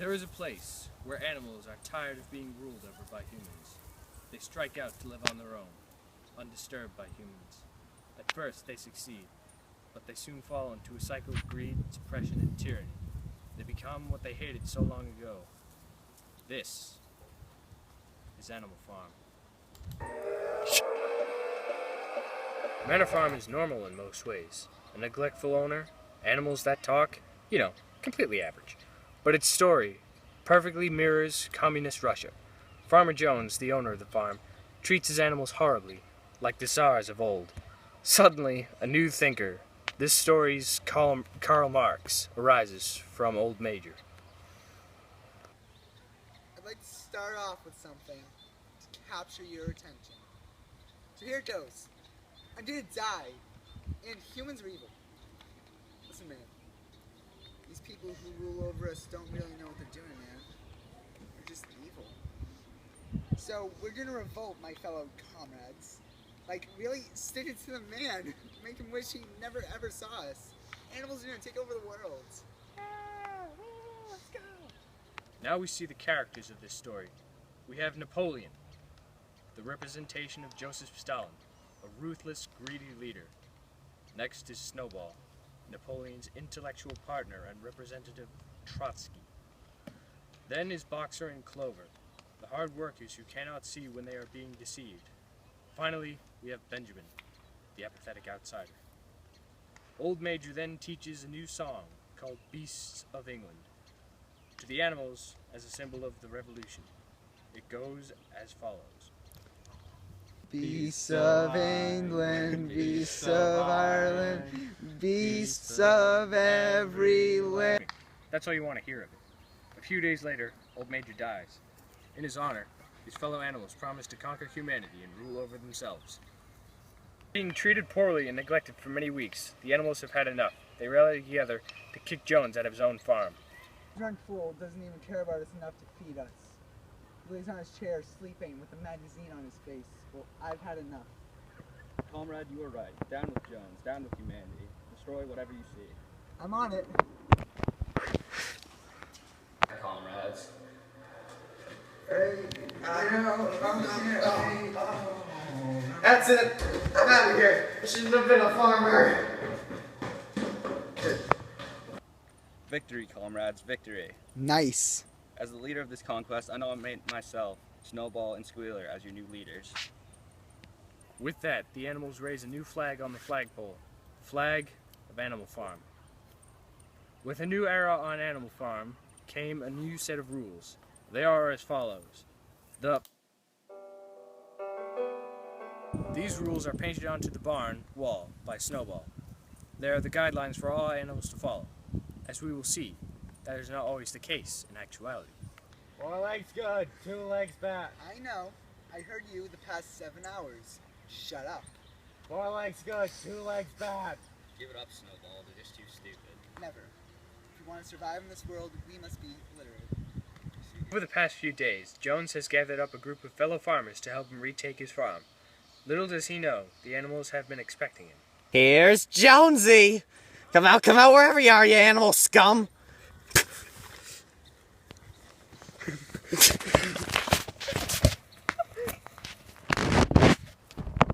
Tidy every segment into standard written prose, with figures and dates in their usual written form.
There is a place where animals are tired of being ruled over by humans. They strike out to live on their own, undisturbed by humans. At first they succeed, but they soon fall into a cycle of greed, suppression, and tyranny. They become what they hated so long ago. This is Animal Farm. Manor Farm is normal in most ways. A neglectful owner, animals that talk, completely average. But its story perfectly mirrors communist Russia. Farmer Jones, the owner of the farm, treats his animals horribly, like the Tsars of old. Suddenly, a new thinker, this story's Karl Marx, arises from Old Major. I'd like to start off with something to capture your attention. So here it goes. I'm gonna die, and humans are evil. Listen, man. These people who rule over us don't really know what they're doing, man. They're just evil. So we're gonna revolt, my fellow comrades. Like, really stick it to the man. Make him wish he never ever saw us. Animals are gonna take over the world. Let's go. Now we see the characters of this story. We have Napoleon, the representation of Joseph Stalin, a ruthless, greedy leader. Next is Snowball, Napoleon's intellectual partner and representative Trotsky. Then is Boxer and Clover, the hard workers who cannot see when they are being deceived. Finally, we have Benjamin, the apathetic outsider. Old Major then teaches a new song called Beasts of England to the animals as a symbol of the revolution. It goes as follows. Beasts of England, beasts of Ireland, beasts of every land. That's all you want to hear of it. A few days later, Old Major dies. In his honor, his fellow animals promise to conquer humanity and rule over themselves. Being treated poorly and neglected for many weeks, the animals have had enough. They rally together to kick Jones out of his own farm. Drunk fool doesn't even care about us enough to feed us. He lays on his chair sleeping with a magazine on his face. Well, I've had enough. Comrade, you are right. Down with Jones. Down with humanity. Destroy whatever you see. I'm on it. Comrades. Hey, I know. That's it. I'm out of here. I shouldn't have been a farmer. Victory, comrades. Victory. Nice. As the leader of this conquest, I nominate myself, Snowball, and Squealer as your new leaders. With that, the animals raise a new flag on the flagpole, flag of Animal Farm. With a new era on Animal Farm came a new set of rules. They are as follows. These rules are painted onto the barn wall by Snowball. They are the guidelines for all animals to follow. As we will see, that is not always the case in actuality. 4 legs good, 2 legs bad. I know. I heard you the past 7 hours. Shut up. 4 legs good, 2 legs bad. Give it up, Snowball. They're just too stupid. Never. If we want to survive in this world, we must be literate. Over the past few days, Jones has gathered up a group of fellow farmers to help him retake his farm. Little does he know, the animals have been expecting him. Here's Jonesy! Come out wherever you are, you animal scum!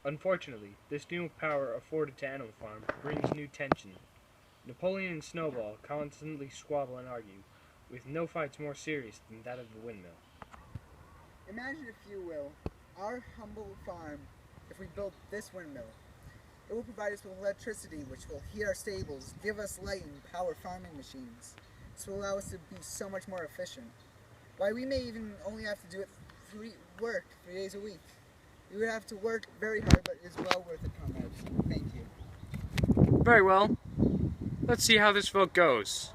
Unfortunately, this new power afforded to Animal Farm brings new tension. Napoleon and Snowball constantly squabble and argue, with no fights more serious than that of the windmill. Imagine, if you will, our humble farm if we built this windmill. It will provide us with electricity, which will heat our stables, give us light and power farming machines. This will allow us to be so much more efficient. Why, we may even only have to do it 3 days a week. We would have to work very hard, but it's well worth it, comrades. Thank you. Very well. Let's see how this vote goes.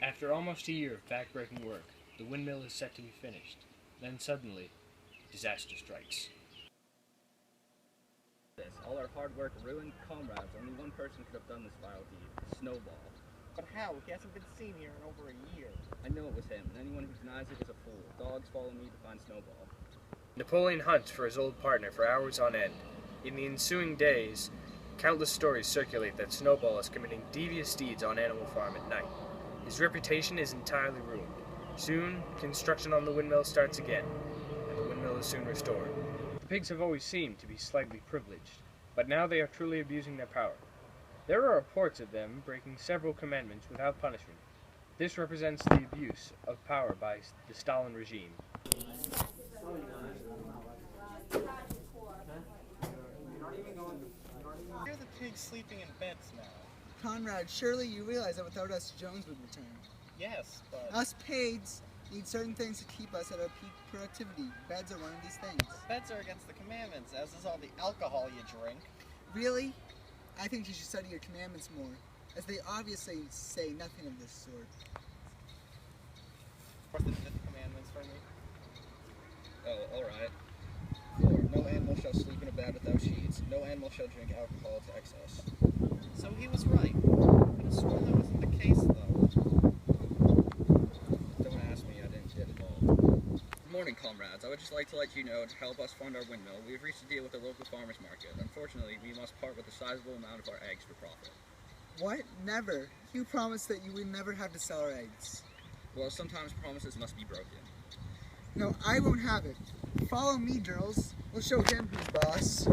After almost a year of backbreaking work, the windmill is set to be finished. Then suddenly, disaster strikes. All our hard work ruined, comrades. Only one person could have done this vile deed. Snowball. But how? He hasn't been seen here in over a year. I know it was him, and anyone who denies it is a fool. Dogs follow me to find Snowball. Napoleon hunts for his old partner for hours on end. In the ensuing days, countless stories circulate that Snowball is committing devious deeds on Animal Farm at night. His reputation is entirely ruined. Soon, construction on the windmill starts again, and the windmill is soon restored. The pigs have always seemed to be slightly privileged, but now they are truly abusing their power. There are reports of them breaking several commandments without punishment. This represents the abuse of power by the Stalin regime. Hear the pigs sleeping in beds now. Conrad, surely you realize that without us, Jones would return. Yes, but Us pigs need certain things to keep us at our peak productivity. Beds are one of these things. beds are against the commandments, as is all the alcohol you drink. Really? I think you should study your commandments more, as they obviously say nothing of this sort. Fourth and fifth commandments for me. Oh, alright. 4. No animal shall sleep in a bed without sheets. No animal shall drink alcohol to excess. So he was right. I could have sworn that wasn't the case, though. Don't ask me, I didn't get it all. Good morning, comrades. I would just like to let you know, to help us fund our windmill, we have reached a deal with the local farmers market. Unfortunately, we must part with a sizable amount of our eggs for profit. What? Never. You promised that you would never have to sell our eggs. Well, sometimes promises must be broken. No, I won't have it. Follow me, girls. We'll show him who's boss.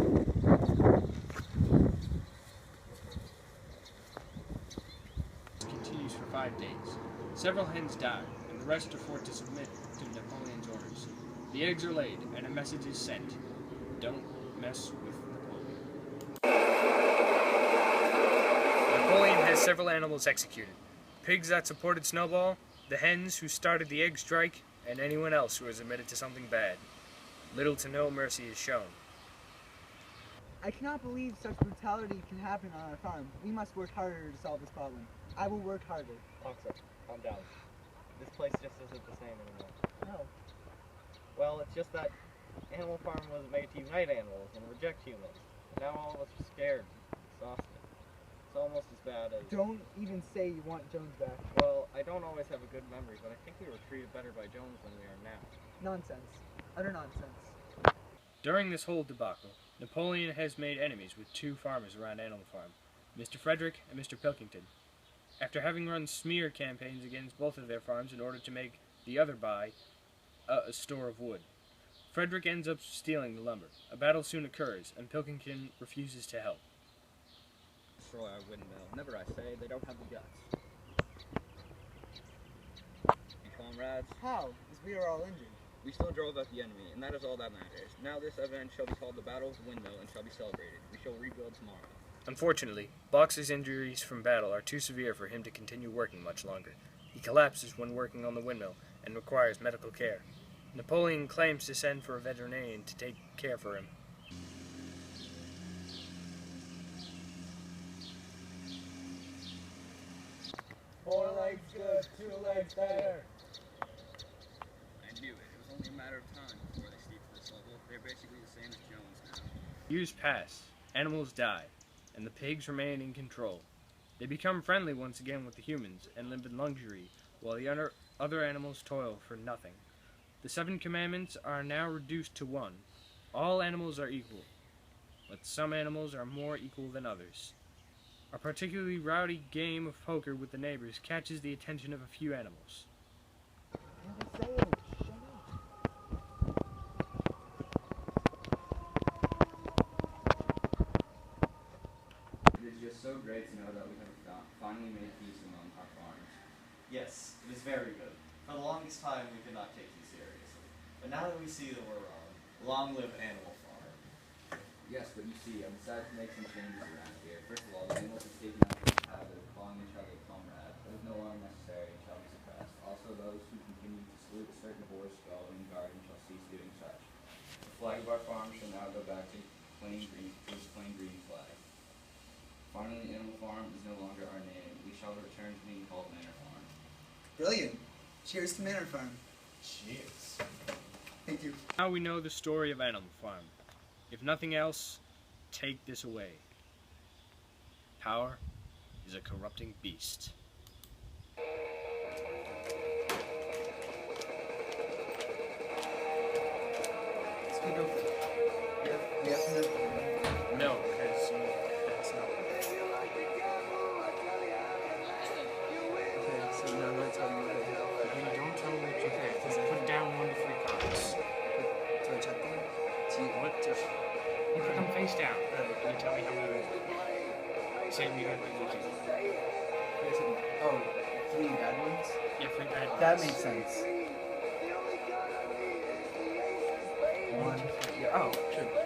Continues for 5 days. Several hens die, and the rest are forced to submit to Napoleon's orders. The eggs are laid, and a message is sent. Don't mess with Napoleon. Napoleon has several animals executed. Pigs that supported Snowball, the hens who started the egg strike, and anyone else who has admitted to something bad. Little to no mercy is shown. I cannot believe such brutality can happen on our farm. We must work harder to solve this problem. I will work harder. Officer, calm down. This place just isn't the same anymore. No. Well, it's just that Animal Farm was made to unite animals and reject humans. Now all of us are scared, exhausted. It's almost as bad as... Don't even say you want Jones back. Well, I don't always have a good memory, but I think we were treated better by Jones than we are now. Nonsense. Utter nonsense. During this whole debacle, Napoleon has made enemies with 2 farmers around Animal Farm, Mr. Frederick and Mr. Pilkington. After having run smear campaigns against both of their farms in order to make the other buy a store of wood, Frederick ends up stealing the lumber. A battle soon occurs, and Pilkington refuses to help. Destroy our windmill. Never, I say, they don't have the guts. And comrades, How? As we are all injured. we still drove out the enemy, and that is all that matters. Now this event shall be called the Battle of the Windmill and shall be celebrated. We shall rebuild tomorrow. Unfortunately, Boxer's injuries from battle are too severe for him to continue working much longer. He collapses when working on the windmill and requires medical care. Napoleon claims to send for a veterinarian to take care for him. Four legs good, 2 legs better. I knew it. It was only a matter of time before they steeped to this level. They're basically the same as Jones now. Years pass, animals die, and the pigs remain in control. They become friendly once again with the humans and live in luxury, while the other animals toil for nothing. The 7 commandments are now reduced to 1. All animals are equal, but some animals are more equal than others. A particularly rowdy game of poker with the neighbors catches the attention of a few animals. It is just so great to know that we have finally made peace among our farms. Yes, it is very good. For the longest time, we could not take you seriously. But now that we see that we're wrong, long live Animal Farm. Yes, but you see, I've decided to make some changes around here. First of all, the animals have taken up the habit of calling each other comrade. That is no longer necessary and shall be suppressed. Also, those who continue to salute a certain horse while in garden shall cease doing such. The flag of our farm shall now go back to plain green flag. Finally, Animal Farm is no longer our name. We shall return to being called Manor Farm. Brilliant. Cheers to Manor Farm. Cheers. Thank you. Now we know the story of Animal Farm. If nothing else, take this away. Power is a corrupting beast. Let's go. Yeah, we have to saying we got like Oh, 3 bad ones? yeah, 3 bad ones. That makes sense. 1, yeah, oh, true.